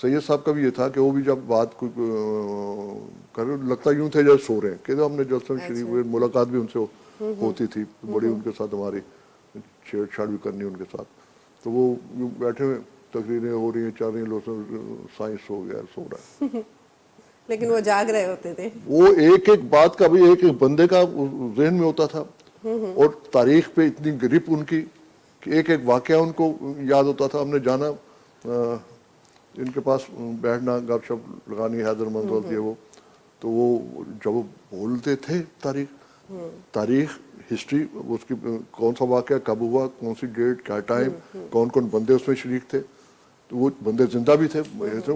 سید صاحب کا بھی یہ تھا کہ وہ بھی جب بات کر لگتا یوں تھے جیسے سو رہے ہیں، کہ ہم نے جلسہ شریف ہوئے، ملاقات بھی ان سے ہوتی تھی، بڑی ان کے ساتھ ہماری چھیڑ چھاڑ بھی کرنی ان کے ساتھ. تو وہ یوں بیٹھے ہوئے، تقریریں ہو رہی ہیں، چل رہی ہیں، لوگ سائنس ہو گیا، سو رہا ہے. لیکن وہ جاگ رہے ہوتے تھے. وہ ایک ایک بات کا بھی ایک ایک بندے کا ذہن میں ہوتا تھا، اور تاریخ پہ اتنی گرپ ان کی کہ ایک ایک واقعہ ان کو یاد ہوتا تھا. ہم نے جانا ان کے پاس بیٹھنا، گپ شپ لگانی، حیدر منزل یہ وہ، تو وہ جب وہ بولتے تھے تاریخ ہسٹری، اس کی کون سا واقعہ کب ہوا، کون سی ڈیٹ، کیا ٹائم، کون کون بندے اس میں شریک تھے. تو وہ بندے زندہ بھی تھے،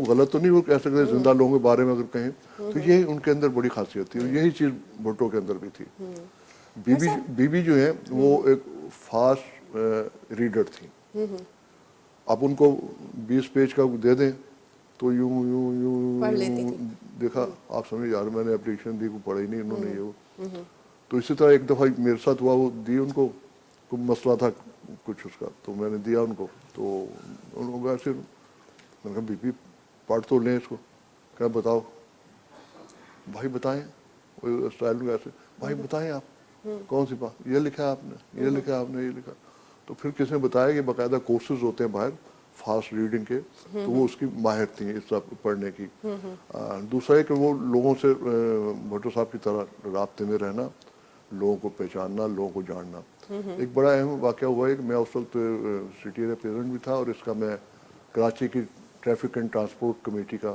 غلط تو نہیں وہ کہہ سکتے زندہ لوگوں کے بارے میں اگر کہیں تو یہ ان کے اندر بڑی خاصیت تھی، اور یہی چیز بھٹو کے اندر بھی تھی. بی بی جو ہے وہ ایک فاسٹ ریڈر تھی. آپ ان کو 20 پیج کا دے دیں تو یوں یوں یوں پڑھ لیتی یوں تھی. دیکھا، آپ سمجھے یار میں نے اپلیکیشن دی، کو پڑھا ہی نہیں انہوں نے یہ وہ. تو اسی طرح ایک دفعہ میرے ساتھ ہوا، وہ دی ان کو کوئی مسئلہ تھا کچھ اس کا، تو میں نے دیا ان کو. تو انہوں نے ایسے میں نے کہا بی بی پڑھ تو لیں اس کو. کیا بتاؤ بھائی، بتائیں. اسٹائل میں ایسے، بھائی بتائیں آپ کون سی بات، یہ لکھا آپ نے، یہ لکھا آپ نے، یہ لکھا. تو پھر کسی نے بتایا کہ باقاعدہ کورسز ہوتے ہیں باہر فاسٹ ریڈنگ کے، تو وہ اس کی ماہر تھیں اس طرح پڑھنے کی. دوسرا ہے کہ وہ لوگوں سے بھٹو صاحب کی طرح رابطے میں رہنا، لوگوں کو پہچاننا، لوگوں کو جاننا. ایک بڑا اہم واقعہ ہوا ہے کہ میں اس وقت سٹی ریپرزینٹ بھی تھا، اور اس کا میں کراچی کی ٹریفک اینڈ ٹرانسپورٹ کمیٹی کا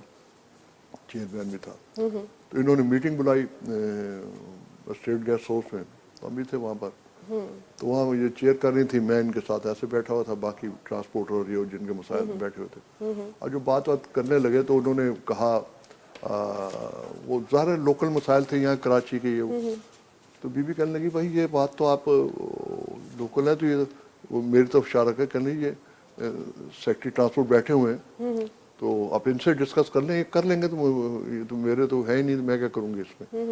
چیئرمین بھی تھا. تو انہوں نے میٹنگ بلائی اسٹیٹ گیسٹ ہاؤس میں، ہم بھی تھے وہاں پر. تو وہاں یہ چیئر کر رہی تھی، میں ان کے ساتھ ایسے بیٹھا ہوا تھا، باقی ٹرانسپورٹر اور یہ جن کے مسائل بیٹھے ہوئے تھے. اور جو بات کرنے لگے تو انہوں نے کہا وہ ظاہر لوکل مسائل تھے یہاں کراچی کے یہ. تو بی بی کہنے لگی بھائی یہ بات تو آپ لوکل ہے، تو یہ وہ میری طرف اشارہ کرنے یہ سیکٹری ٹرانسپورٹ بیٹھے ہوئے ہیں، تو آپ ان سے ڈسکس کر لیں گے. تو یہ تو میرے تو ہے ہی نہیں، میں کیا کروں گی اس میں.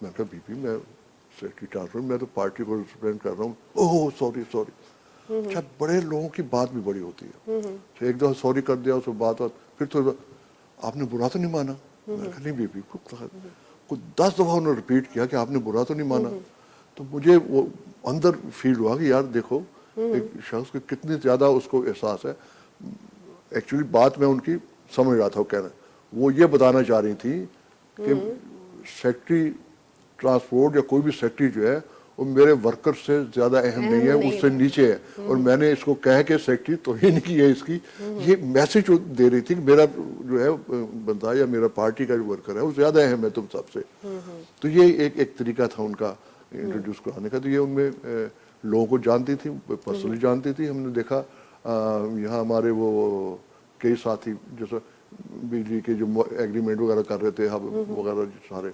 میں کہا بی بی میں سیکٹری ٹرانسپورٹ، میں تو پارٹی کو ریپرزینٹ کر رہا ہوں. اوہ سوری. اچھا، بڑے لوگوں کی بات بھی بڑی ہوتی ہے. ایک دفعہ سوری کر دیا، اس بات پھر تو آپ نے برا تو نہیں مانا. میں کہا نہیں بی بی کو 10 دفعہ انہوں نے ریپیٹ کیا کہ آپ نے برا تو نہیں مانا. تو مجھے وہ اندر فیل ہوا کہ یار دیکھو ایک شخص کو کتنی زیادہ اس کو احساس ہے. ایکچولی بات میں ان کی سمجھ رہا تھا، وہ کہہ رہے وہ یہ بتانا چاہ رہی تھی کہ سیکٹری ٹرانسپورٹ یا کوئی بھی سیکٹری جو ہے وہ میرے ورکر سے زیادہ اہم نہیں ہے، اس سے نیچے ہے. اور میں نے اس کو کہہ کے سیکٹری توہین کی ہے اس کی. یہ میسج دے رہی تھی کہ میرا جو ہے بندہ یا میرا پارٹی کا جو ورکر ہے وہ زیادہ اہم ہے تم سب سے. تو یہ ایک طریقہ تھا ان کا انٹروڈیوس کرانے کا. تو یہ ان میں لوگوں کو جانتی تھی، پرسنلی جانتی تھی. ہم نے دیکھا یہاں ہمارے وہ کئی ساتھی جیسے بجلی کے جو ایگریمنٹ وغیرہ کر رہے تھے ہب وغیرہ سارے،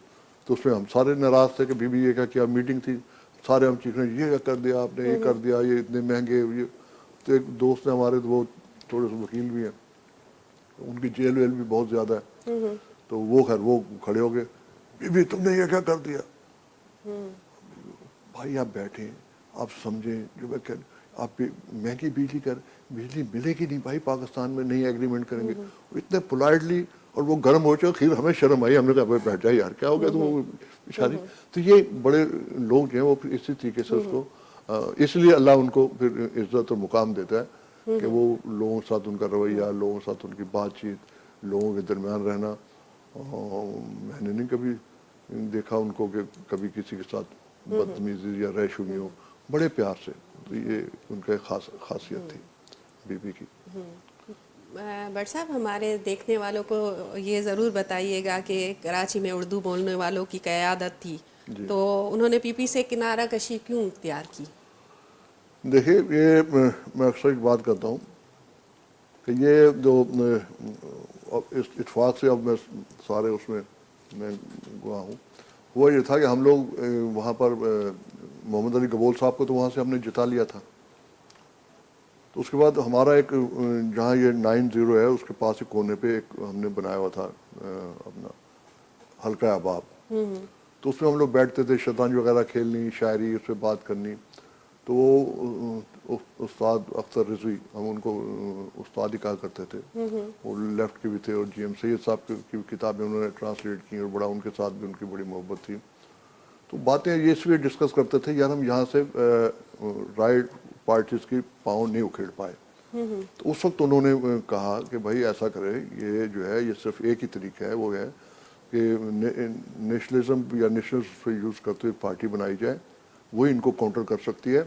تو اس میں ہم سارے ناراض تھے کہ بی بی یہ کیا میٹنگ تھی، سارے ہم چیخ رہے ہیں یہ کر دیا آپ نے، یہ کر دیا، یہ اتنے مہنگے. یہ تو ایک دوست ہیں ہمارے، وہ تھوڑے سے وکیل بھی ہیں، ان کی جیل ویل بھی بہت زیادہ ہے. تو وہ خیر وہ کھڑے ہو گئے، بی بی تم نے یہ کیا کر دیا. بھائی آپ بیٹھیں، آپ سمجھیں جو میں کہ آپ مہنگی بجلی ملے گی نہیں بھائی پاکستان میں، نہیں ایگریمنٹ کریں گے. اتنے پولائٹلی، اور وہ گرم ہو چکے. خیر ہمیں شرم آئی، ہم نے کہا بیٹھ جائے یار کیا ہو گیا. تو وہ بیچاری. تو یہ بڑے لوگ جو ہیں وہ پھر اسی طریقے سے اس کو اس لیے اللہ ان کو پھر عزت اور مقام دیتا ہے کہ وہ لوگوں کے ساتھ ان کا رویہ، لوگوں کے ساتھ ان کی بات چیت، لوگوں کے درمیان رہنا. میں نے نہیں کبھی دیکھا ان کو کہ کبھی کسی کے ساتھ بدتمیزی یا ریشمی ہو، بڑے پیار سے. تو یہ ان کا ایک خاصیت تھی بی بی کی. بٹ صاحب ہمارے دیکھنے والوں کو یہ ضرور بتائیے گا کہ کراچی میں اردو بولنے والوں کی قیادت تھی، تو انہوں نے پی پی سے کنارہ کشی کیوں اختیار کی؟ دیکھیے یہ میں اکثر ایک بات کرتا ہوں کہ یہ جو اس اتفاق سے اب میں سارے اس میں گواہ ہوں، وہ یہ تھا کہ ہم لوگ وہاں پر محمد علی گبول صاحب کو تو وہاں سے ہم نے جتا لیا تھا. تو اس کے بعد ہمارا ایک جہاں یہ 90 ہے اس کے پاس ایک کونے پہ ایک ہم نے بنایا ہوا تھا اپنا حلقہ احباب. تو اس میں ہم لوگ بیٹھتے تھے، شطرنج وغیرہ کھیلنی، شاعری، اس پہ بات کرنی. تو وہ استاد اختر رضوی، ہم ان کو استاد ہی کہا کرتے تھے، وہ لیفٹ کے بھی تھے، اور جی ایم سید صاحب کی کتابیں انہوں نے ٹرانسلیٹ کی، اور بڑا ان کے ساتھ بھی ان کی بڑی محبت تھی. تو باتیں یہ اس لیے ڈسکس کرتے تھے یار ہم یہاں سے رائٹ پارٹیز کی پاؤں نہیں اکھیڑ پائے. تو اس وقت انہوں نے کہا کہ بھائی ایسا کرے، یہ جو ہے یہ صرف ایک ہی طریقہ ہے، وہ ہے کہ نیشنلزم یا نیشنلز یوز کرتے ہوئے پارٹی بنائی جائے، وہی ان کو کاؤنٹر کر سکتی ہے،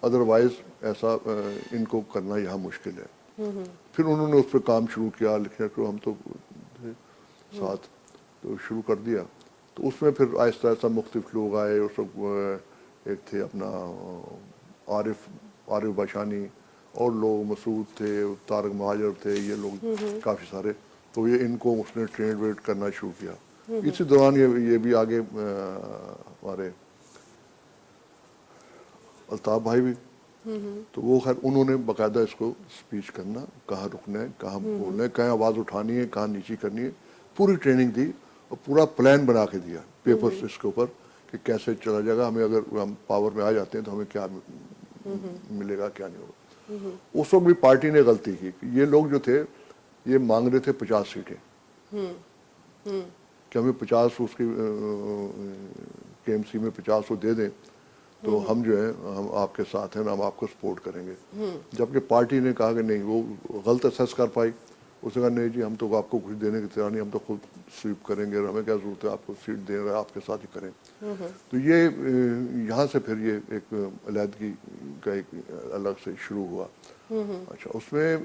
ادروائز ایسا ان کو کرنا یہاں مشکل ہے. پھر انہوں نے اس پہ کام شروع کیا، لکھنے کو ہم تو ساتھ تو شروع کر دیا. تو اس میں پھر آہستہ آہستہ مختلف لوگ آئے. اس وقت ایک تھے اپنا عارف باشانی، اور لوگ مسعود تھے، طارق مہاجر تھے، یہ لوگ کافی سارے. تو یہ ان کو اس نے ٹرینڈ ویٹ کرنا شروع کیا. اسی دوران یہ بھی آگے ہمارے الطاف بھائی بھی. تو وہ خیر انہوں نے باقاعدہ اس کو اسپیچ کرنا، کہاں رکنا ہے، کہاں بولنا ہے، کہاں آواز اٹھانی ہے، کہاں نیچی کرنی ہے، پوری ٹریننگ دی اور پورا پلان بنا کے دیا پیپرس اس کے اوپر کہ کیسے چلا جائے گا، ہمیں اگر ہم پاور میں آ جاتے ہیں تو ہمیں کیا ملے گا، کیا نہیں ہوگا. اس وقت بھی پارٹی نے غلطی کی کہ یہ لوگ جو تھے یہ مانگ رہے تھے 50 سیٹیں کہ ہمیں 50 اس کی کے ایم سی میں 50 وہ دے دیں تو ہم جو ہے ہم آپ کے ساتھ ہیں، ہم آپ کو سپورٹ کریں گے. جبکہ پارٹی نے کہا کہ نہیں، وہ غلط اسیس کر پائی. اس نے کہا نہیں جی ہم تو آپ کو کچھ دینے کی تیار نہیں، ہم تو خود سویپ کریں گے، اور ہمیں کیا ضرورت ہے آپ کو سیٹ دے رہے، آپ کے ساتھ ہی کریں. تو یہ یہاں سے پھر یہ ایک علیحدگی کا ایک الگ سے شروع ہوا. اچھا، اس میں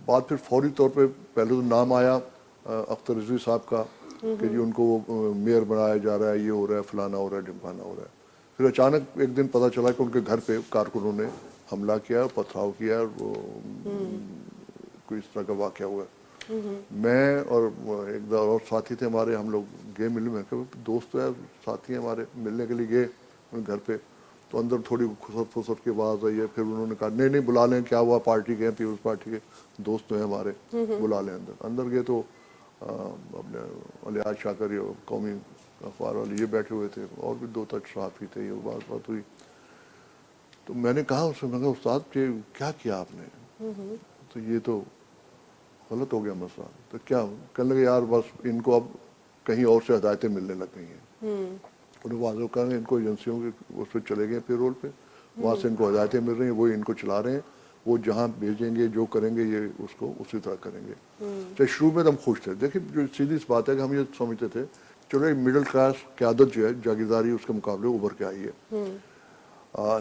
بات پھر فوری طور پہ پہلے تو نام آیا اختر رضوی صاحب کا کہ جی ان کو وہ میئر بنایا جا رہا ہے، یہ ہو رہا ہے، فلانا ہو رہا ہے، ڈمکانا ہو رہا ہے. پھر اچانک ایک دن پتہ چلا کہ ان کے گھر پہ کارکنوں نے حملہ کیا، پتھراؤ کیا، اور وہ کوئی اس طرح کا واقعہ ہوا. میں اور ایک دو اور ساتھی تھے ہمارے، ہم لوگ گئے ملنے میں، کہ دوست ہے ساتھی ہیں ہمارے، ملنے کے لیے گئے ان گھر پہ. تو اندر تھوڑی خسر پھسر کی آواز آئی ہے. پھر انہوں نے کہا نہیں بلا لیں، کیا ہوا، پارٹی کے ہیں، پیپلز پارٹی کے دوست ہیں ہمارے، بلا لیں. اندر گئے تو اپنے الیاس شاکر قومی اخبار والے یہ بیٹھے ہوئے تھے، اور بھی 2 صحافی تھے. یہ بات ہوئی تو میں نے کہا اس سے، میں نے کہا استاد کیا کیا آپ نے؟ تو یہ تو غلط ہو گیا مسئلہ. تو کیا کہنے لگے یار بس ان کو اب کہیں اور سے ہدایتیں ملنے لگ گئی ہیں. انہوں نے واضح کہا ان کو ایجنسیوں کے اس پہ چلے گئے پے رول پہ، وہاں سے ان کو ہدایتیں مل رہی ہیں، وہ ان کو چلا رہے ہیں، وہ جہاں بھیجیں گے جو کریں گے یہ اس کو اسی طرح کریں گے. تو شروع میں تو ہم خوش تھے. دیکھیں جو سیدھی سی بات ہے کہ ہم یہ سمجھتے تھے چلو ایک مڈل کلاس قیادت جو ہے جاگیرداری اس کے مقابلے ابھر کے آئی ہے.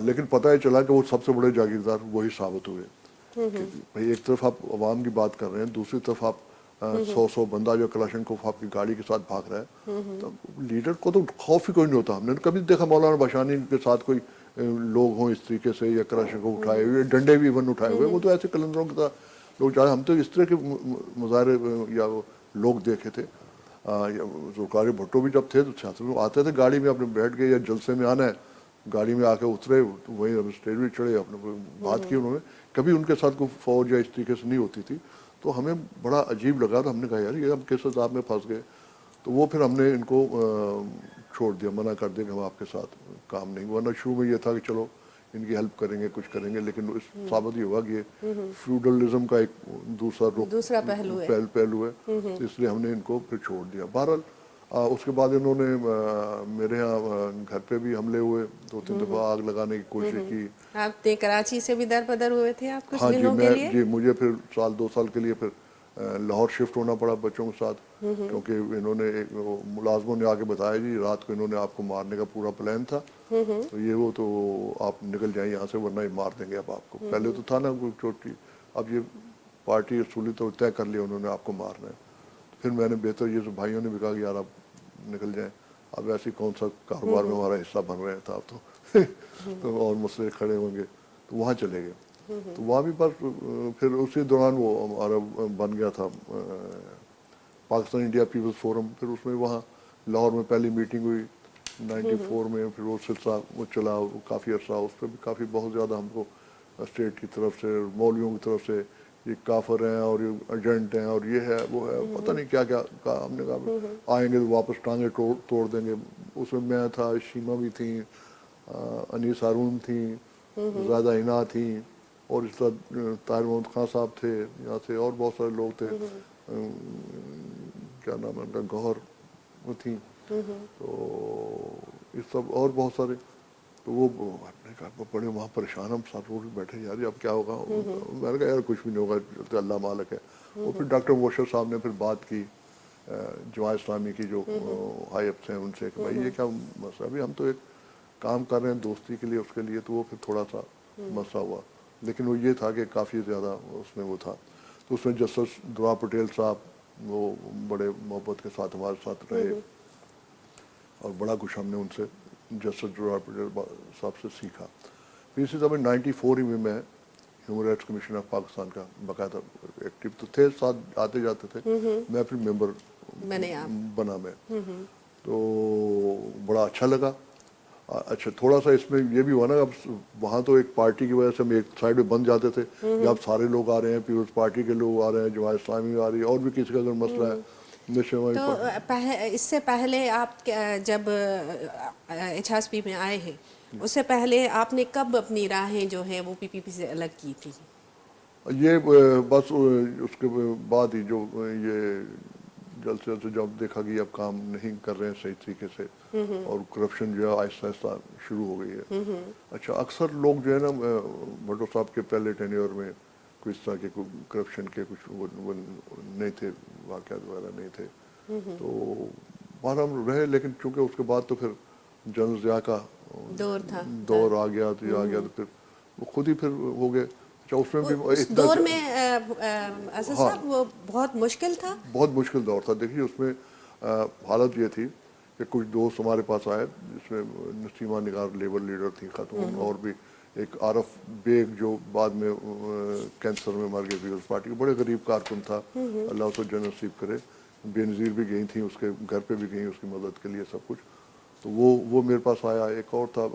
لیکن پتہ ہی چلا کہ وہ سب سے بڑے جاگیردار وہی ثابت ہوئے. کہ بھائی ایک طرف آپ عوام کی بات کر رہے ہیں، دوسری طرف آپ 100 بندہ جو کلاشنکوف آپ کی گاڑی کے ساتھ بھاگ رہا ہے. تو لیڈر کو تو خوف ہی کوئی نہیں ہوتا. ہم نے کبھی دیکھا مولانا باشانی کے ساتھ کوئی لوگ ہوں اس طریقے سے، یا کلاشنکوف اٹھائے ہوئے، ڈنڈے بھی ایون اٹھائے ہوئے. وہ تو ایسے کلندروں کی طرح لوگ چاہے. ہم تو اس طرح کے مظاہرے یا لوگ دیکھے تھے. ذوالفقار بھٹو بھی جب تھے تو چھاتر میں آتے تھے گاڑی میں، اپنے بیٹھ گئے، یا جلسے میں آنا ہے گاڑی میں آ کے اترے، وہیں اسٹیج پہ چڑھے، اپنے بات کی انہوں نے. کبھی ان کے ساتھ کوئی فوج یا اس طریقے سے نہیں ہوتی تھی. تو ہمیں بڑا عجیب لگا. تو ہم نے کہا یار یہ ہم کس عذاب میں پھنس گئے. تو وہ پھر ہم نے ان کو چھوڑ دیا، منع کر دیا کہ ہم آپ کے ساتھ کام نہیں. ورنہ شروع میں یہ تھا کہ چلو ان کی ہیلپ کریں گے، کچھ کریں گے. لیکن اس ثابت یہ ہوا کہ یہ فیوڈلزم کا ایک دوسرا پہلو ہے. تو اس لیے ہم نے ان کو پھر چھوڑ دیا. بہرحال اس کے بعد انہوں نے میرے ہاں گھر پہ بھی حملے ہوئے، 2-3 دفعہ آگ لگانے کی کوشش کی. آپ کراچی سے بھی در بدر ہوئے تھے آپ کچھ ہاں جی، دنوں کے لیے؟ جی مجھے پھر 2 سال کے لیے پھر لاہور شفٹ ہونا پڑا بچوں کے ساتھ. کیونکہ انہوں نے ملازموں نے آ کے بتایا جی رات کو انہوں نے آپ کو مارنے کا پورا پلان تھا، تو وہ تو آپ نکل جائیں یہاں سے ورنہ یہ مار دیں گے اب آپ کو. پہلے تو تھا نا کوئی چھوٹی، اب یہ پارٹی اصولی طور طے کر لیا انہوں نے آپ کو مارنا ہے. پھر میں نے بہتر یہ بھائیوں نے بھی کہا کہ یار آپ نکل جائیں، اب ایسی کون سا کاروبار میں ہمارا حصہ بن رہا تھا اب تو اور مسئلے کھڑے ہوں گے. تو وہاں چلے گئے. تو وہاں بھی بس پھر اسی دوران وہ ہمارا بن گیا تھا پاکستان انڈیا پیپلز فورم. پھر اس میں وہاں لاہور میں پہلی میٹنگ ہوئی 94 میں. پھر وہ سلسلہ وہ چلا کافی عرصہ. اس پہ بھی کافی بہت زیادہ ہم کو اسٹیٹ کی طرف سے، مولویوں کی طرف سے، یہ کافر ہیں اور یہ ایجنٹ ہیں اور یہ ہے وہ ہے، پتہ نہیں کیا کیا کہا. ہم نے کہا آئیں گے تو واپس ٹانگیں توڑ دیں گے. اس میں تھا، شیما بھی تھیں، انیس ہارون تھیں، زیادہ عنا تھیں، اور اس طرح طاہر محمد خان صاحب تھے یہاں سے، اور بہت سارے لوگ تھے، کیا نام ہے ان کا، گوہر وہ تھیں، تو یہ سب اور بہت سارے. تو وہ ہم نے کہا بڑے وہاں پریشان، ہم ساتھ روڈ بیٹھے یار اب کیا ہوگا. میں نے کہا یار کچھ بھی نہیں ہوگا، اللہ مالک ہے. وہ پھر ڈاکٹر مبشر صاحب نے پھر بات کی جماعت اسلامی کی جو ہائی اپس ہیں ان سے کہ بھائی یہ کیا مسئلہ، ابھی ہم تو ایک کام کر رہے ہیں دوستی کے لیے اس کے لیے. تو وہ پھر تھوڑا سا مسئلہ ہوا، لیکن وہ یہ تھا کہ کافی زیادہ اس میں وہ تھا. تو اس میں جسٹس دعا پٹیل صاحب وہ بڑے محبت کے ساتھ ہمارے ساتھ رہے، اور بڑا کچھ ہم نے ان سے جسٹس دعا پٹیل صاحب سے سیکھا. پھر اسی طرح 94 میں human rights commission of Pakistan کا باقاعدہ ایکٹیو تو تھے، ساتھ آتے جاتے تھے. میں پھر ممبر بنا میں، تو بڑا اچھا لگا. اچھا تھوڑا سا اس میں یہ بھی ہوا نا، اب وہاں تو ایک پارٹی کی وجہ سے ہم ایک سائڈ میں بند جاتے تھے، یا اب سارے لوگ آ رہے ہیں، پیپلز پارٹی کے لوگ آ رہے ہیں، جماعت اسلامی آ رہی ہے، اور بھی کسی کا اگر مسئلہ ہے. تو اس سے پہلے آپ جب HSP میں آئے ہیں، اس سے پہلے آپ نے کب اپنی راہیں جو ہیں وہ PPP سے الگ کی تھی؟ یہ بس اس کے بعد ہی جو یہ جلسے سے جب دیکھا کہ اب کام نہیں کر رہے ہیں صحیح طریقے سے، اور کرپشن جو ہے آہستہ آہستہ شروع ہو گئی ہے. اچھا اکثر لوگ جو ہے نا بھٹو صاحب کے پہلے ٹینیور میں کوئی اس طرح کے کرپشن کے کچھ وہ نہیں تھے، واقعات وغیرہ نہیں تھے. تو باہر ہم رہے، لیکن چونکہ اس کے بعد تو پھر جنرل ضیاء کا دور آ گیا، تو یہ آ گیا، تو پھر وہ خود ہی پھر ہو گئے. اس میں بھی اس دور میں اسد صاحب وہ بہت مشکل تھا، بہت مشکل دور تھا. دیکھیے اس میں حالت یہ تھی کہ کچھ دوست ہمارے پاس آئے، جس میں نسیمہ نگار لیبر لیڈر تھی خاتون، اور بھی ایک عارف بیگ جو بعد میں کینسر میں مر گئے پیپلز پارٹی کے، بڑے غریب کارکن تھا، اللہ اس کو جنت نصیب کرے. بے نظیر بھی گئی تھیں، اس کے گھر پہ بھی گئیں اس کی مدد کے لیے سب کچھ. تو وہ میرے پاس آیا. ایک اور تھا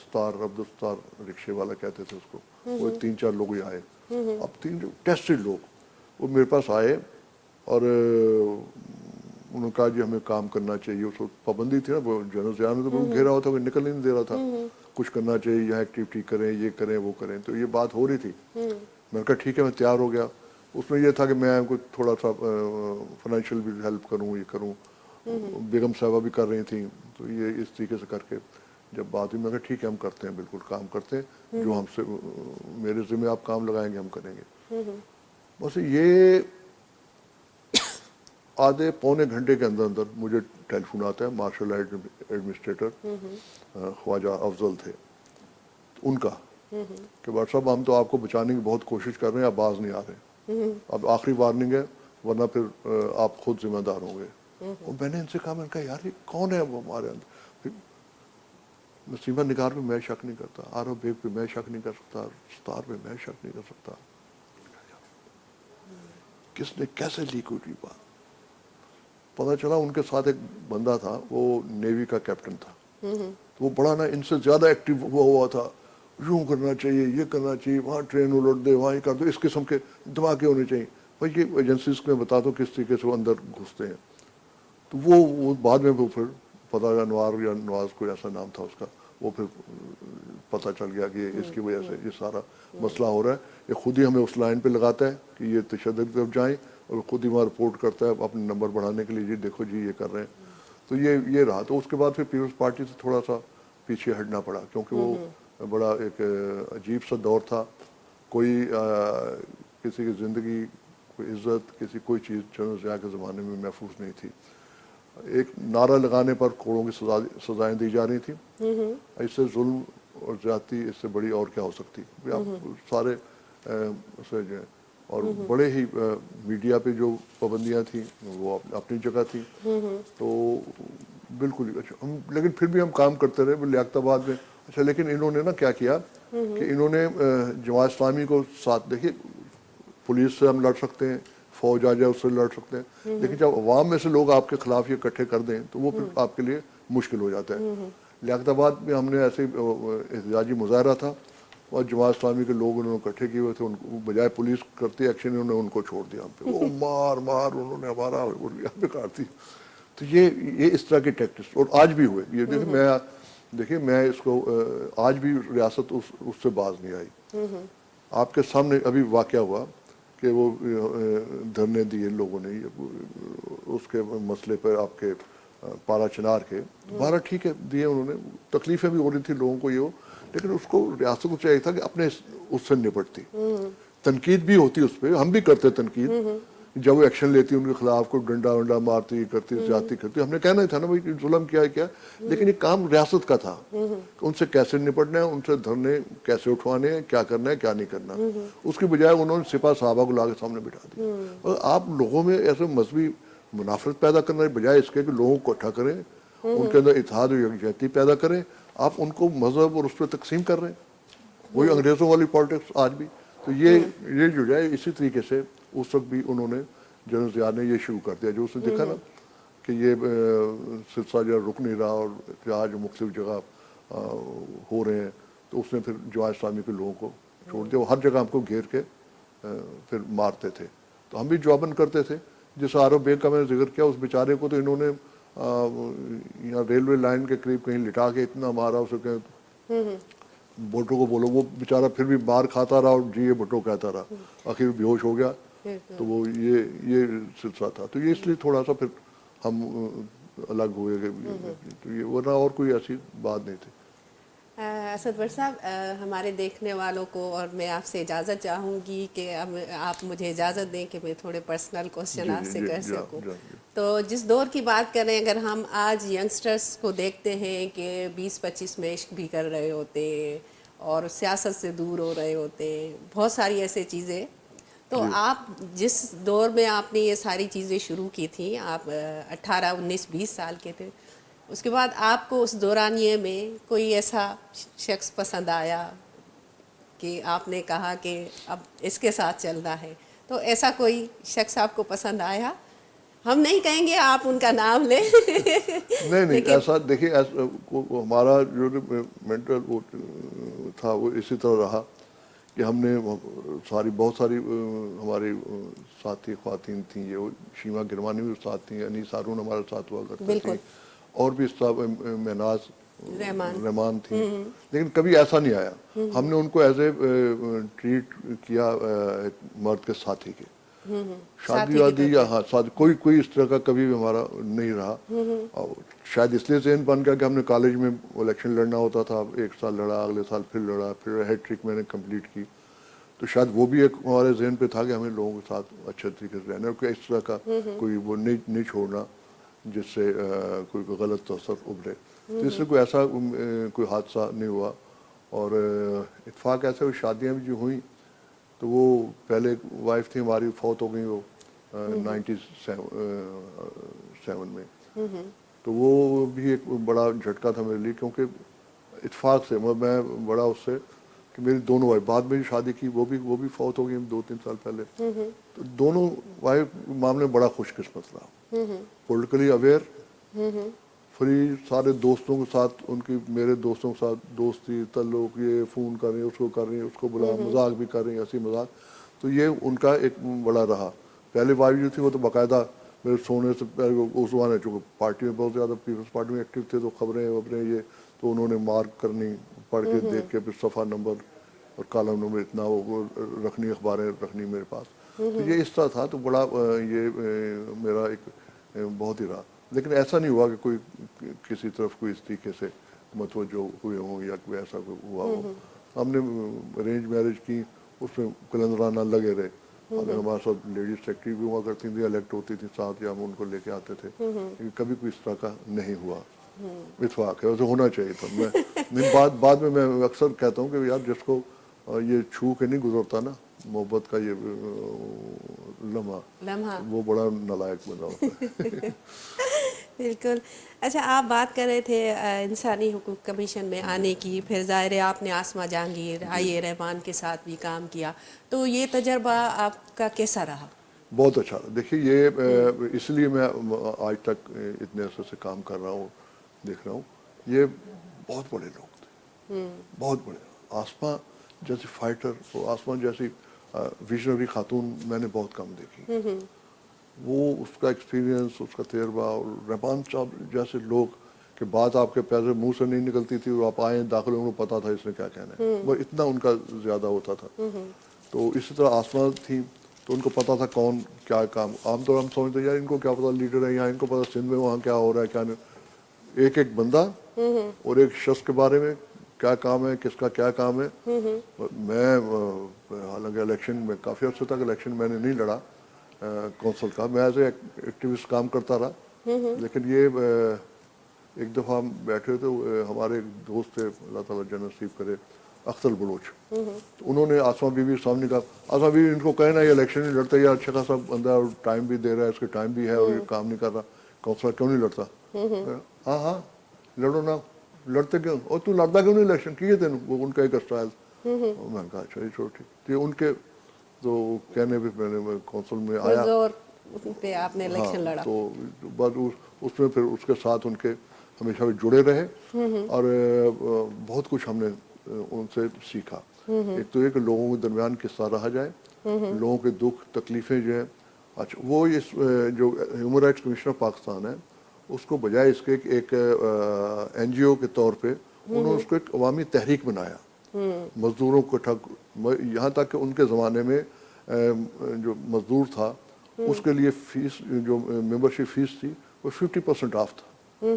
ستار، عبدالستار رکشے والا کہتے تھے اس کو، وہ 3-4 لوگ ہی آئے. اب 3 ٹیسٹڈ لوگ وہ میرے پاس آئے، اور انہوں نے کہا جی ہمیں کام کرنا چاہیے. اس وقت پابندی تھی نا، وہ جنرل ضیاء نے تو گھیرا ہوا تھا، کوئی نکل نہیں دے رہا تھا. کچھ کرنا چاہیے، یہاں ایکٹیویٹی کریں، یہ کریں وہ کریں. تو یہ بات ہو رہی تھی. میں نے کہا ٹھیک ہے، میں تیار ہو گیا. اس میں یہ تھا کہ میں کو تھوڑا سا فائنینشیل بھی ہیلپ کروں، یہ کروں. بیگم صاحبہ بھی کر رہی تھیں. تو یہ اس طریقے سے کر کے جب بات ہوئی، میں نے کہا ٹھیک ہے ہم کرتے ہیں، بالکل کام کرتے ہیں، جو ہم سے میرے ذمہ آپ کام لگائیں گے ہم کریں گے. بس یہ آدھے پونے گھنٹے کے اندر اندر مجھے ٹیلی فون آتا ہے. مارشل ایڈمنسٹریٹر خواجہ افضل تھے ان کا، کہ ڈاکٹر صاحب ہم تو آپ کو بچانے کی بہت کوشش کر رہے ہیں، آپ باز نہیں آ رہے، اب آخری وارننگ ہے، ورنہ پھر آپ خود ذمہ دار ہوں گے. اور میں نے ان سے کہا، میں نے کہا یار یہ کون ہے وہ ہمارے اندر. نسیمہ نگار پہ میں شک نہیں کرتا، آرو بیگ پہ میں شک نہیں کر سکتا، ستار پہ میں شک نہیں کر سکتا. کس نے کیسے لیک ہوئی بات؟ پتہ چلا ان کے ساتھ ایک بندہ تھا، وہ نیوی کا کیپٹن تھا. تو وہ بڑا نا ان سے زیادہ ایکٹیو ہوا تھا، یوں کرنا چاہیے، یہ کرنا چاہیے، وہاں ٹرین الٹ دے، وہاں یہ کر دو، اس قسم کے دھماکے ہونے چاہیے. بھائی یہ ایجنسیز کو میں بتاتا ہوں کس طریقے سے وہ اندر گھستے ہیں. تو وہ بعد میں وہ پھر پتہ انوار یا نواز کوئی ایسا نام تھا اس کا، وہ پھر پتہ چل گیا کہ اس کی وجہ سے یہ سارا مسئلہ ہو رہا ہے. یہ خود ہی ہمیں اس لائن پہ لگاتا ہے کہ یہ تشدد طرف جائیں، اور خود ہی وہاں رپورٹ کرتا ہے اپنے نمبر بڑھانے کے لیے، جی دیکھو جی یہ کر رہے ہیں. تو یہ رہا. تو اس کے بعد پھر پیپلز پارٹی سے تھوڑا سا پیچھے ہٹنا پڑا، کیونکہ وہ بڑا ایک عجیب سا دور تھا. کوئی کسی کی زندگی، کوئی عزت، کسی کوئی چیز جنرل ضیاء کے زمانے میں محفوظ نہیں تھی. ایک نعرہ لگانے پر کروڑوں کی سزائیں دی جا رہی تھیں. اس سے ظلم اور زیادتی اس سے بڑی اور کیا ہو سکتی. آپ سارے اسے جو ہے، اور بڑے ہی میڈیا پہ جو پابندیاں تھیں وہ اپنی جگہ تھیں. تو بالکل اچھا، لیکن پھر بھی ہم کام کرتے رہے لیاقت آباد میں. اچھا لیکن انہوں نے نا کیا کیا کہ انہوں نے جماعت اسلامی کو ساتھ، دیکھیے پولیس سے ہم لڑ سکتے ہیں، فوج آ جائے اس سے لڑ سکتے ہیں، لیکن جب عوام میں سے لوگ آپ کے خلاف یہ اکٹھے کر دیں تو وہ پھر آپ کے لیے مشکل ہو جاتا ہے. لیاقت آباد میں ہم نے ایسے احتجاجی مظاہرہ تھا، اور جماعت اسلامی کے لوگ انہوں نے اکٹھے کیے ہوئے تھے. ان کو بجائے پولیس کرتی ایکشن، انہوں نے ان کو چھوڑ دیا ہم پہ. وہ مار انہوں نے ہمارا یہاں پہ کاٹ دی. تو یہ اس طرح کی ٹیکٹکس اور آج بھی ہوئے. یہ دیکھیں میں دیکھیے میں اس کو آج بھی ریاست اس سے باز نہیں آئی. آپ کے سامنے ابھی واقعہ ہوا کہ وہ دھرنے دیے لوگوں نے اس کے مسئلے پر آپ کے پارا چنار کے. 12 ٹھیک ہے دیے انہوں نے, تکلیفیں بھی ہو رہی تھی لوگوں کو یہ, لیکن اس کو ریاست کو چاہیے تھا کہ اپنے اس سے نپٹتی. تنقید بھی ہوتی اس پہ, ہم بھی کرتے تنقید جب وہ ایکشن لیتی ان کے خلاف, کو ڈنڈا ونڈا مارتی کرتی زیادتی کرتی, ہم نے کہنا ہی تھا نا بھائی ظلم کیا ہے کیا, لیکن یہ کام ریاست کا تھا ان سے کیسے نپٹنا ہے, ان سے دھرنے کیسے اٹھوانے ہیں, کیا کرنا ہے کیا نہیں کرنا. اس کی بجائے انہوں نے سپاہ صحابہ کو لا کے سامنے بٹھا دیا. اور آپ لوگوں میں ایسے مذہبی منافرت پیدا کرنے کے بجائے اس کے کہ لوگوں کو اکٹھا کریں, ان کے اندر اتحاد و یکجہتی پیدا کریں, آپ ان کو مذہب اور اس پہ تقسیم کر رہے ہیں. وہی انگریزوں والی پالیٹکس آج بھی. تو یہ جو ہے اسی طریقے سے اس وقت بھی انہوں نے جنرل ضیاء نے یہ شروع کر دیا, جو اس نے دیکھا نا کہ یہ سلسلہ جو رک نہیں رہا اور احتجاج مختلف جگہ ہو رہے ہیں, تو اس نے پھر جماعت اسلامی کے لوگوں کو چھوڑ دیا. وہ ہر جگہ ہم کو گھیر کے پھر مارتے تھے, تو ہم بھی جواباً کرتے تھے. جس عارف بیگ کا میں نے ذکر کیا, اس بیچارے کو تو انہوں نے یہاں ریلوے لائن کے قریب کہیں لٹا کے اتنا مارا, اسے کہ بھٹو کو بولو, وہ بیچارہ پھر بھی مار کھاتا رہا اور جی یہ بھٹو کہتا رہا, آخر بے ہوش ہو گیا. تو وہ یہ سلسلہ تھا. تو یہ اس لیے تھوڑا سا پھر ہم الگ ہوئے گئے, تو یہ ورنہ اور کوئی ایسی بات نہیں تھی. اسد بٹ صاحب, ہمارے دیکھنے والوں کو اور میں آپ سے اجازت چاہوں گی کہ اب آپ مجھے اجازت دیں کہ میں تھوڑے پرسنل کوسچن آپ سے کر سکوں. تو جس دور کی بات کریں, اگر ہم آج ینگسٹرس کو دیکھتے ہیں کہ 20-25 میں عشق بھی کر رہے ہوتے ہیں اور سیاست سے دور ہو رہے ہوتے ہیں, بہت ساری ایسے چیزیں, تو آپ جس دور میں آپ نے یہ ساری چیزیں شروع کی تھیں, آپ 18-19-20 سال کے تھے, اس کے بعد آپ کو اس دورانیے میں کوئی ایسا شخص پسند آیا کہ آپ نے کہا کہ اب اس کے ساتھ چلنا ہے, تو ایسا کوئی شخص آپ کو پسند آیا؟ ہم نہیں کہیں گے آپ ان کا نام لیں. نہیں ایسا دیکھیے, ہمارا جو مینٹل وہ تھا وہ اسی طرح رہا کہ ہم نے بہت ساری ہماری ساتھی خواتین تھیں. یہ شیما گرمانی بھی ساتھ تھیں, انیس ہارون ہمارے ساتھ ہوا کرتے تھیں, اور بھی مہناز رحمان تھیں. لیکن کبھی ایسا نہیں آیا. ہم نے ان کو ایز اے ٹریٹ کیا ایک مرد کے ساتھی کے, شادی وادی یا ہاں کوئی اس طرح کا کبھی بھی ہمارا نہیں رہا. اور شاید اس لیے ذہن بن گیا کہ ہم نے کالج میں الیکشن لڑنا ہوتا تھا, 1 سال لڑا, اگلے سال پھر لڑا, پھر ہیڈ ٹرک میں نے کمپلیٹ کی. تو شاید وہ بھی ایک ہمارے ذہن پہ تھا کہ ہمیں لوگوں کے ساتھ اچھے طریقے سے رہنا, اور اس طرح کا کوئی وہ نہیں چھوڑنا جس سے کوئی غلط تصور ابھرے. تو اس سے کوئی ایسا کوئی حادثہ نہیں ہوا. اور اتفاق ایسے وہ شادیاں بھی جو ہوئیں, تو وہ پہلے وائف تھی ہماری, فوت ہو گئی وہ 97 میں. تو وہ بھی ایک بڑا جھٹکا تھا میرے لیے, کیونکہ اتفاق سے میں بڑا اس سے کہ میری دونوں وائف, بعد میں شادی کی وہ بھی فوت ہو گئی 2-3 سال پہلے. تو دونوں وائف معاملے میں بڑا خوش قسمت رہا, پولیٹیکلی اویئر, فری, سارے دوستوں کے ساتھ ان کی, میرے دوستوں کے ساتھ دوستی تعلق, یہ فون کر رہی ہیں, اس کو کر رہی ہیں, اس کو بلا, مذاق بھی کر رہی ہیں, ہنسی مذاق. تو یہ ان کا ایک بڑا رہا. پہلے وائف جو تھی وہ تو باقاعدہ میرے سونے سے پہلے, اس زمانے چونکہ پارٹی میں بہت زیادہ پیپلز پارٹی میں ایکٹیو تھے, تو خبریں یہ, تو انہوں نے مارک کرنی, پڑھ کے دیکھ کے, پھر صفحہ نمبر اور کالم نمبر اتنا وہ رکھنی, اخباریں رکھنی میرے پاس. تو یہ اس طرح تھا. تو بڑا یہ میرا ایک بہت ہی رہا. لیکن ایسا نہیں ہوا کہ کوئی کسی طرف کوئی اس طریقے سے متوجہ ہوئے ہوں یا کوئی ایسا کوئی ہوا ہو. ہم نے ارینج میرج کی, اس میں کلندرانہ لگے رہے. اگر ہمارے ساتھ لیڈیز سیکٹری بھی ہوا کرتی تھیں, الیکٹ ہوتی تھی ساتھ, یا ہم ان کو لے کے آتے تھے. لیکن کبھی کوئی اس طرح کا نہیں ہوا. اتفاق ہے, ویسے ہونا چاہیے تھا. بعد میں اکثر کہتا ہوں کہ یار جس کو یہ چھو کے نہیں گزرتا نا محبت کا یہ لمحہ, وہ بڑا نالائق بنا ہوتا ہے. بالکل. اچھا, آپ بات کر رہے تھے انسانی حقوق کمیشن میں آنے کی, پھر ظاہر ہے آپ نے آسما جہانگیر, آئی رحمان کے ساتھ بھی کام کیا, تو یہ تجربہ آپ کا کیسا رہا؟ بہت اچھا. دیکھیے یہ اس لیے میں آج تک اتنے عرصے سے کام کر رہا ہوں, دیکھ رہا ہوں, یہ بہت بڑے لوگ تھے, بہت بڑے. آسما جیسی فائٹر, آسما جیسی ویژنری خاتون میں نے بہت کم دیکھی. وہ اس کا ایکسپیرینس, اس کا تجربہ, اور رحمان صاحب جیسے لوگ کہ بات آپ کے پیسے منہ سے نہیں نکلتی تھی اور آپ آئیں داخل ان کو پتا تھا اس نے کیا کہنا ہے، وہ اتنا ان کا زیادہ ہوتا تھا. تو اسی طرح آسما تھی تو ان کو پتا تھا کون کیا کام. عام طور ہم سمجھتے یار ان کو کیا پتا لیڈر ہے، یا ان کو پتا سندھ میں وہاں کیا ہو رہا ہے کیا نہیں. ایک ایک بندہ اور ایک شخص کے بارے میں کیا کام ہے، کس کا کیا کام ہے. میں حالانکہ الیکشن میں کافی عرصے تک الیکشن میں نے نہیں لڑا کونسل کا، میں ایز اے ایکٹیوسٹ کام کرتا رہا. لیکن یہ ایک دفعہ ہم بیٹھے تھے، ہمارے ایک دوست تھے اللہ تعالیٰ جنت نصیب کرے، اختر بلوچ. تو انہوں نے آسما بی بی سامنے کہا آسما بی بی ان کو کہنا یہ الیکشن نہیں لڑتا، یہ اچھا خاصا بندہ اور ٹائم بھی دے رہا ہے، اس کے ٹائم بھی ہے اور یہ کام نہیں کر رہا، کونسلر کیوں نہیں لڑتا؟ ہاں ہاں لڑو نا، لڑتے کیوں؟ اور تو لڑتا کیوں نہیں الیکشن کیے تھے؟ وہ ان کا ایک اسٹائل. میں نے کہا اچھا یہ چھوڑ ٹھیک. ان کے تو کہنے پہ میں نے کونسل میں آیا زور پہ آپ نے الیکشن لڑا. تو بس اس میں پھر اس کے ساتھ ان کے ہمیشہ جڑے رہے اور بہت کچھ ہم نے ان سے سیکھا. ایک تو یہ کہ لوگوں کے درمیان کس طرح رہا جائے، لوگوں کے دکھ تکلیفیں جو ہیں. اچھا وہ اس جو human rights commission of Pakistan ہے اس کو بجائے اس کے ایک این جی او کے طور پہ انہوں نے اس کو ایک عوامی تحریک بنایا. مزدوروں کو یہاں تک کہ ان کے زمانے میں جو مزدور تھا اس کے لیے فیس جو ممبرشپ فیس تھی وہ 50% آف تھا.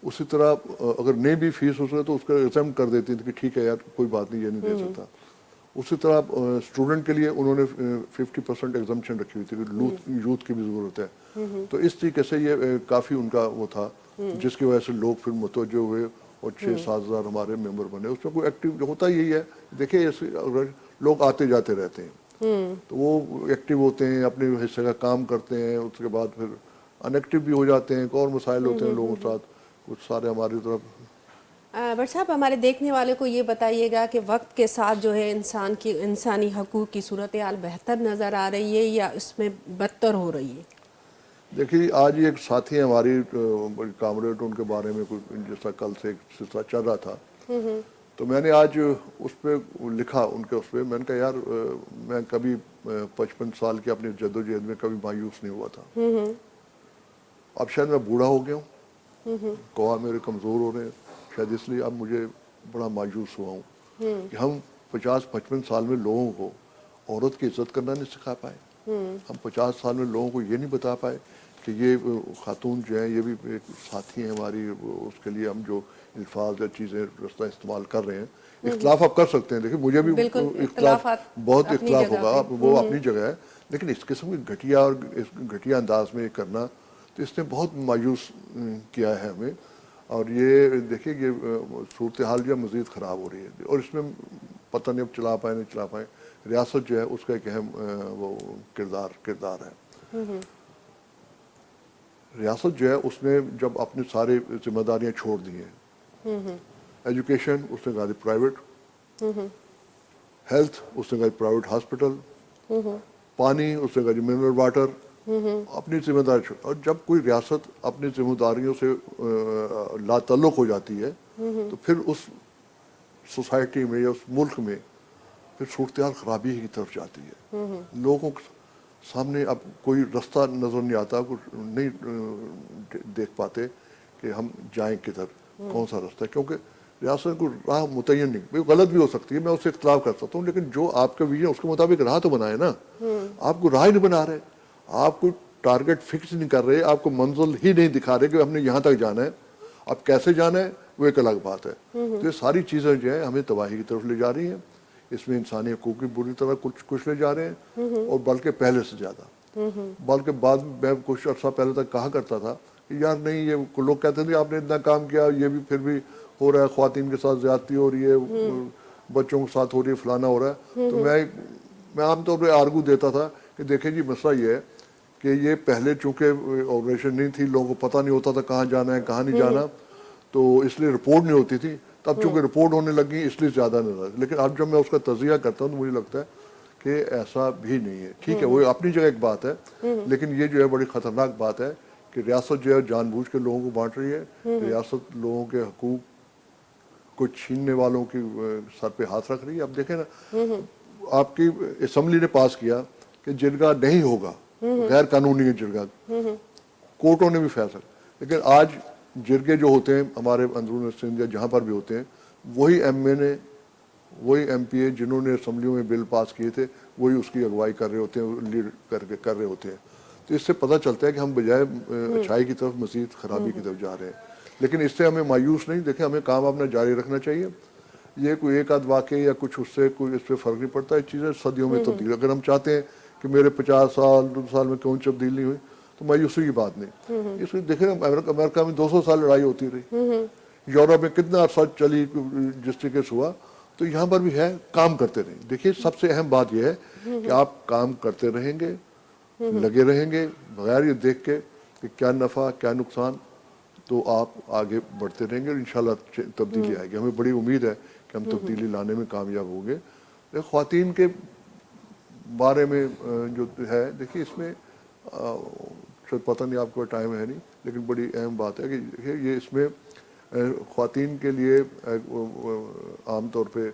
اسی طرح اگر نہیں بھی فیس ہو سکے تو اس کا ایگزامپٹ کر دیتی تھی کہ ٹھیک ہے یار کوئی بات نہیں یہ نہیں دے سکتا. اسی طرح اسٹوڈنٹ کے لیے انہوں نے 50% ایگزمپشن رکھی ہوئی تھی کہ یوتھ کی بھی ضرورت ہے. تو اس طریقے سے یہ کافی ان کا وہ تھا جس کی وجہ سے لوگ پھر متوجہ ہوئے اور 6-7 ہزار ہمارے ممبر بنے. اس میں کوئی ایکٹیو ہوتا یہی ہے، دیکھیں لوگ آتے جاتے رہتے ہیں تو وہ ایکٹیو ہوتے ہیں، اپنے حصے کا کام کرتے ہیں، اس کے بعد پھر ان ایکٹیو بھی ہو جاتے ہیں. اور مسائل ہوتے ہیں لوگوں کے ساتھ کچھ سارے ہماری طرف. بٹ صاحب ہمارے دیکھنے والے کو یہ بتائیے گا کہ وقت کے ساتھ جو ہے انسانی حقوق کی صورتحال بہتر نظر آ رہی ہے یا اس میں بدتر ہو رہی ہے؟ دیکھیے آج ایک ساتھی ہیں ہماری کامریڈ، ان کے بارے میں کچھ جس طرح کل سے ایک سلسلہ چل رہا تھا تو میں نے آج اس پہ لکھا ان کے اس پہ. میں نے کہا یار میں کبھی 55 سال کی اپنی جدوجہد میں کبھی مایوس نہیں ہوا تھا. اب شاید میں بوڑھا ہو گیا ہوں، کوہ میرے کمزور ہو رہے ہیں، شاید اس لیے اب مجھے بڑا مایوس ہوا ہوں کہ ہم 50-55 سال میں لوگوں کو عورت کی عزت کرنا نہیں سکھا پائے. ہم 50 سال میں لوگوں کو یہ نہیں بتا پائے کہ یہ خاتون جو ہیں یہ بھی ایک ساتھی ہیں ہماری. اس کے لیے ہم جو الفاظ یا چیزیں رستہ استعمال کر رہے ہیں، اختلاف آپ کر سکتے ہیں، دیکھیں مجھے بھی اختلاف بہت اختلاف ہوگا، وہ اپنی جگہ ہے، لیکن اس قسم کی گھٹیا اور گھٹیا انداز میں یہ کرنا تو اس نے بہت مایوس کیا ہے ہمیں. اور یہ دیکھیے کہ صورتحال جو ہے مزید خراب ہو رہی ہے اور اس میں پتہ نہیں اب چلا پائیں نہیں چلا پائیں. ریاست جو ہے اس کا ایک اہم وہ کردار ہے. ریاست جو ہے اس نے جب اپنی ساری ذمہ داریاں چھوڑ دی ہیں، ایجوکیشن اس نے کہا دی پرائیویٹ، ہیلتھ اس نے کہا دی پرائیویٹ ہاسپٹل، پانی اس نے کہا دی منرل واٹر، اپنی ذمہ داری چھوڑ. اور جب کوئی ریاست اپنی ذمہ داریوں سے لا تعلق ہو جاتی ہے تو پھر اس سوسائٹی میں یا اس ملک میں پھر صورتحال خرابی کی طرف جاتی ہے. لوگوں کے سامنے اب کوئی رستہ نظر نہیں آتا، کچھ نہیں دیکھ پاتے کہ ہم جائیں کدھر، کون سا رستہ ہے. کیونکہ ریاست کو راہ متعین نہیں، غلط بھی ہو سکتی ہے، میں اس سے اختلاف کر سکتا ہوں، لیکن جو آپ کا ویژن اس کے مطابق راہ تو بنائے نا. آپ کو راہ ہی نہیں بنا رہے، آپ کو ٹارگٹ فکس نہیں کر رہے، آپ کو منزل ہی نہیں دکھا رہے کہ ہم نے یہاں تک جانا ہے. اب کیسے جانا ہے وہ ایک الگ بات ہے. تو یہ ساری چیزیں جو ہیں ہمیں تباہی کی طرف لے جا رہی ہیں. اس میں انسانی حقوق کی بری طرح کچھ لے جا رہے ہیں اور بلکہ پہلے سے زیادہ. بلکہ بعد میں کچھ عرصہ پہلے تک کہا کرتا تھا کہ یار نہیں، یہ لوگ کہتے تھے آپ نے اتنا کام کیا، یہ بھی پھر بھی ہو رہا ہے، خواتین کے ساتھ زیادتی ہو رہی ہے، بچوں کے ساتھ ہو رہی ہے، فلانا ہو رہا ہے. تو میں عام طور پہ آرگو دیتا تھا کہ دیکھیں جی مسئلہ یہ ہے کہ یہ پہلے چونکہ آپریشن نہیں تھی، لوگوں کو پتہ نہیں ہوتا تھا کہاں جانا ہے کہاں نہیں جانا، تو اس لیے رپورٹ نہیں ہوتی تھی. تب چونکہ رپورٹ ہونے لگی اس لیے زیادہ نہیں. لیکن اب جب میں اس کا تجزیہ کرتا ہوں تو مجھے لگتا ہے کہ ایسا بھی نہیں ہے. ٹھیک ہے وہ اپنی جگہ ایک بات ہے، لیکن یہ جو ہے بڑی خطرناک بات ہے کہ ریاست جو ہے جان بوجھ کے لوگوں کو بانٹ رہی ہے. ریاست لوگوں کے حقوق کو چھیننے والوں کی سر پہ ہاتھ رکھ رہی ہے. اب دیکھیں نا، آپ کی اسمبلی نے پاس کیا کہ جرگہ نہیں ہوگا، غیر قانونی ہے جرگہ، کورٹوں نے بھی فیصلہ. لیکن آج جرگے جو ہوتے ہیں ہمارے اندرون سندھ یا جہاں پر بھی ہوتے ہیں، وہی وہی ایم پی اے جنہوں نے اسمبلیوں میں بل پاس کیے تھے وہی اس کی اگوائی کر رہے ہوتے ہیں، لیڈ کر رہے ہوتے ہیں. تو اس سے پتہ چلتا ہے کہ ہم بجائے اچھائی کی طرف مزید خرابی کی طرف جا رہے ہیں. لیکن اس سے ہمیں مایوس نہیں دیکھیں، ہمیں کام اپنا جاری رکھنا چاہیے. یہ کوئی ایک آدھ واقعہ یا کچھ اس سے کوئی اس پہ فرق نہیں پڑتا. یہ چیزیں صدیوں میں تبدیل، اگر ہم چاہتے ہیں کہ میرے 50 سال 2 سال میں کیوں تبدیل نہیں ہوئی تو مایوسی کی بات نہیں. اس کو دیکھیں امریکہ میں 200 سال لڑائی ہوتی رہی، یورپ میں کتنا عرصہ چلی جس طریقے سے ہوا، تو یہاں پر بھی ہے کام کرتے رہیں. دیکھیے سب سے اہم بات یہ ہے کہ آپ کام کرتے رہیں گے، لگے رہیں گے بغیر یہ دیکھ کے کہ کیا نفع کیا نقصان، تو آپ آگے بڑھتے رہیں گے اور انشاءاللہ تبدیلی آئے گی. ہمیں بڑی امید ہے کہ ہم تبدیلی لانے میں کامیاب ہوں گے. خواتین کے بارے میں جو ہے دیکھیے اس میں شاید پتہ نہیں آپ کو ٹائم ہے نہیں، لیکن بڑی اہم بات ہے کہ دیکھیے یہ اس میں خواتین کے لیے عام طور پہ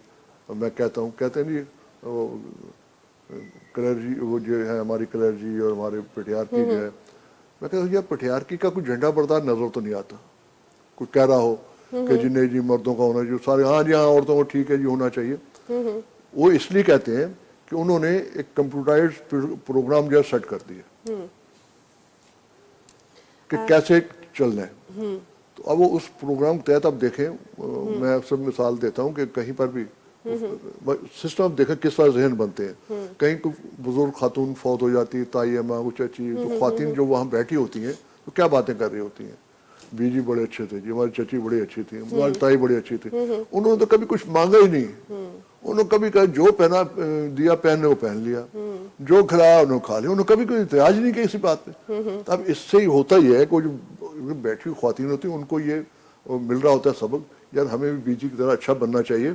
میں کہتا ہوں، کہتے ہیں جی کلرجی، وہ جو ہے ہماری کلرجی اور ہمارے پیٹریارکی جو ہے، میں کہتا ہوں یہ پیٹریارکی کا کوئی جھنڈا بردار نظر تو نہیں آتا. کوئی کہہ رہا ہو کہ جی نہیں جی مردوں کا ہونا چاہیے، سارے ہاں جی ہاں عورتوں کو ٹھیک ہے جی ہونا چاہیے. وہ اس لیے کہتے ہیں کہ انہوں نے ایک کمپیوٹرائز پروگرام جو سیٹ کر دیا کہ کیسے چلنا ہے. تو اب وہ اس پروگرام کے تحت اب دیکھیں، میں اکثر مثال دیتا ہوں کہ کہیں پر بھی سسٹم دیکھیں کس طرح ذہن بنتے ہیں. کہیں کوئی بزرگ خاتون فوت ہو جاتی، تائی اماں کو چچی، تو خواتین جو وہاں بیٹھی ہوتی ہیں تو کیا باتیں کر رہی ہوتی ہیں، بی جی بڑے اچھے تھے جی، ہماری چچی بڑی اچھی تھی، ہماری تائی بڑی اچھی تھی. انہوں نے تو کبھی کچھ مانگا ہی نہیں. انہوں نے کبھی کہا جو پہنا دیا پہننے وہ پہن لیا، جو کھلایا انہوں نے کھا لیا، انہوں نے کبھی کوئی احتجاج نہیں کیا اسی بات پہ. تو اب اس سے ہی ہوتا ہی ہے کہ جو بیٹھی ہوئی خواتین ہوتی ہیں ان کو یہ مل رہا ہوتا ہے سبق، یار ہمیں بھی بی جی کی طرح اچھا بننا چاہیے،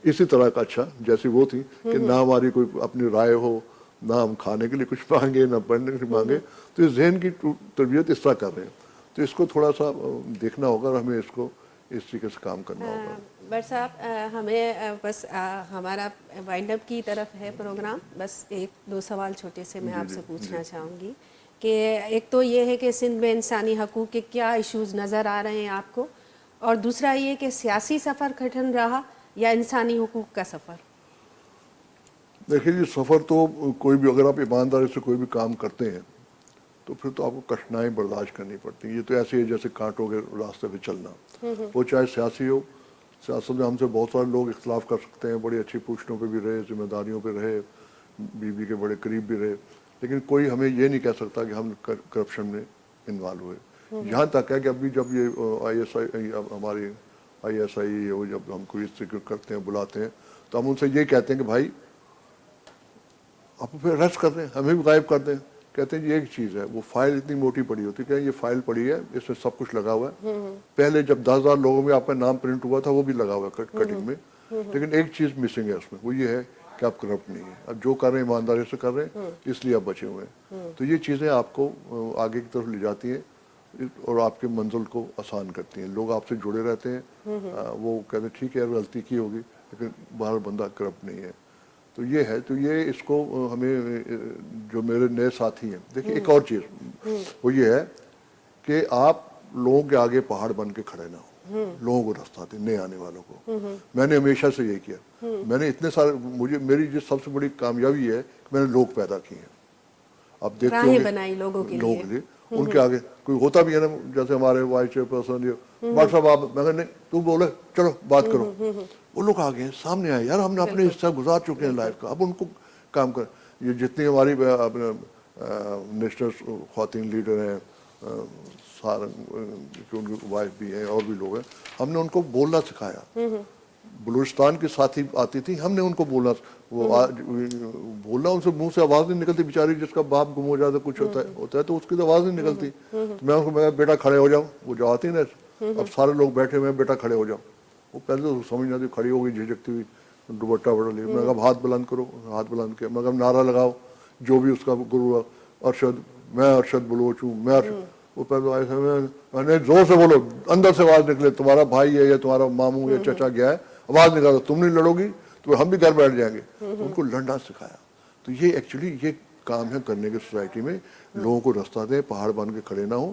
اسی طرح کا اچھا جیسی وہ تھی کہ نہ ہماری کوئی اپنی رائے ہو، نہ ہم کھانے کے لیے کچھ مانگے، نہ پڑھنے کے لیے مانگے. تو اس ذہن کی تربیت اس طرح کر رہے ہیں. تو اس کو تھوڑا سا دیکھنا ہوگا اور ہمیں اس کو اس طریقے سے کام کرنا ہوگا. بٹ صاحب ہمیں بس ہمارا وائنڈ اپ کی طرف ہے پروگرام. بس 1-2 سوال چھوٹے سے میں آپ سے پوچھنا چاہوں گی کہ ایک تو یہ ہے کہ سندھ میں انسانی حقوق کے کیا ایشوز نظر آ رہے ہیں آپ کو، اور دوسرا یہ کہ سیاسی سفر کٹھن رہا یا انسانی حقوق کا سفر؟ دیکھیے جی سفر تو کوئی بھی، اگر آپ ایمانداری سے کوئی بھی کام کرتے ہیں تو پھر تو آپ کو کٹھنائیں برداشت کرنی پڑتی ہیں. یہ تو ایسے ہی جیسے کانٹوں کے راستے پہ چلنا، وہ چاہے سیاسی ہو. سیاست میں ہم سے بہت سارے لوگ اختلاف کر سکتے ہیں، بڑی اچھی پوسٹوں پہ بھی رہے، ذمہ داریوں پہ رہے، بیوی کے بڑے قریب بھی رہے، لیکن کوئی ہمیں یہ نہیں کہہ سکتا کہ ہم کرپشن میں انوالو ہوئے. یہاں تک ہے کہ ابھی جب یہ آئی ایس آئی ہماری آئی ایس آئی وہ جب ہم کو اس سے کرتے ہیں بلاتے ہیں تو ہم ان سے یہ کہتے ہیں کہ بھائی آپ پھر ریسٹ کر دیں، ہمیں بھی غائب کر دیں. کہتے ہیں جی ایک چیز ہے، وہ فائل اتنی موٹی پڑی ہوتی ہے کہ یہ فائل پڑی ہے، اس میں سب کچھ لگا ہوا ہے. پہلے جب 10,000 لوگوں میں آپ کا نام پرنٹ ہوا تھا وہ بھی لگا ہوا ہے کٹنگ میں، لیکن ایک چیز مسنگ ہے اس میں، وہ یہ ہے کہ آپ کرپٹ نہیں ہے. اب جو کر رہے ہیں ایمانداری سے کر رہے ہیں، اس لیے آپ بچے ہوئے ہیں. تو یہ چیزیں آپ کو آگے کی طرف لے جاتی ہیں اور آپ کے منزل کو آسان کرتی ہیں. لوگ آپ سے جڑے رہتے ہیں، وہ کہتے ہیں ٹھیک ہے غلطی کی ہوگی لیکن باہر بندہ کرپٹ نہیں ہے. تو یہ ہے، تو یہ اس کو ہمیں جو میرے نئے ساتھی ہیں، دیکھیے ایک اور چیز وہ یہ ہے کہ آپ لوگوں کے آگے پہاڑ بن کے کھڑے نہ ہو، لوگوں کو راستہ دیں نئے آنے والوں کو. میں نے ہمیشہ سے یہ کیا. میں نے اتنے سارے، میری جو سب سے بڑی کامیابی ہے کہ میں نے لوگ پیدا کیے ہیں. آپ دیکھتے ہوں راہیں گے بنائی لوگوں کے لیے. ان کے آگے کوئی ہوتا بھی ہے نا، جیسے ہمارے وائس چیئر پرسن بٹ صاحب آپ، میں نہیں تو بولے چلو بات کرو، وہ لوگ آگے ہیں سامنے آئے، یار ہم نے اپنے حصہ گزار چکے ہیں لائف کا، اب ان کو کام کر. یہ جتنی ہماری اپنے نیشنل خواتین لیڈر ہیں، سارنگ ان کی وائف بھی ہیں اور بھی لوگ ہیں، ہم نے ان کو بولنا سکھایا. بلوچستان کی ساتھی آتی تھی، ہم نے ان کو بولنا، وہ بولنا ان سے منہ سے آواز نہیں نکلتی. بیچاری جس کا باپ گم ہو جاتا کچھ ہوتا ہے تو اس کی تو آواز نہیں نکلتی. تو میں ان کو میں بیٹا کھڑے ہو جاؤ، وہ جو آتی نا، اب سارے لوگ بیٹھے ہوئے بیٹا کھڑے ہو جاؤ. وہ پہلے تو سمجھ جاتی، کھڑی ہو گئی جھجکتی ہوئی، دوپٹہ بڑا لیا. میں کہا ہاتھ بلند کرو، ہاتھ بلند کیا. میں کہا نعرہ لگاؤ جو بھی اس کا گرو، ارشد، میں ارشد بلوچ ہوں، میں ارشد. وہ پہلے آئے میں نے زور سے بولو، اندر سے آواز نکلے، تمہارا بھائی ہے یا تمہارا ماموں یا چچا گیا ہے، آواز نکالو، تم نہیں لڑو گی تو ہم بھی گھر بیٹھ جائیں گے. ان کو لڑنا سکھایا. تو یہ ایکچولی یہ کام ہے کرنے کے سوسائٹی میں، لوگوں کو راستہ دیں، پہاڑ بن کے کھڑے نہ ہوں.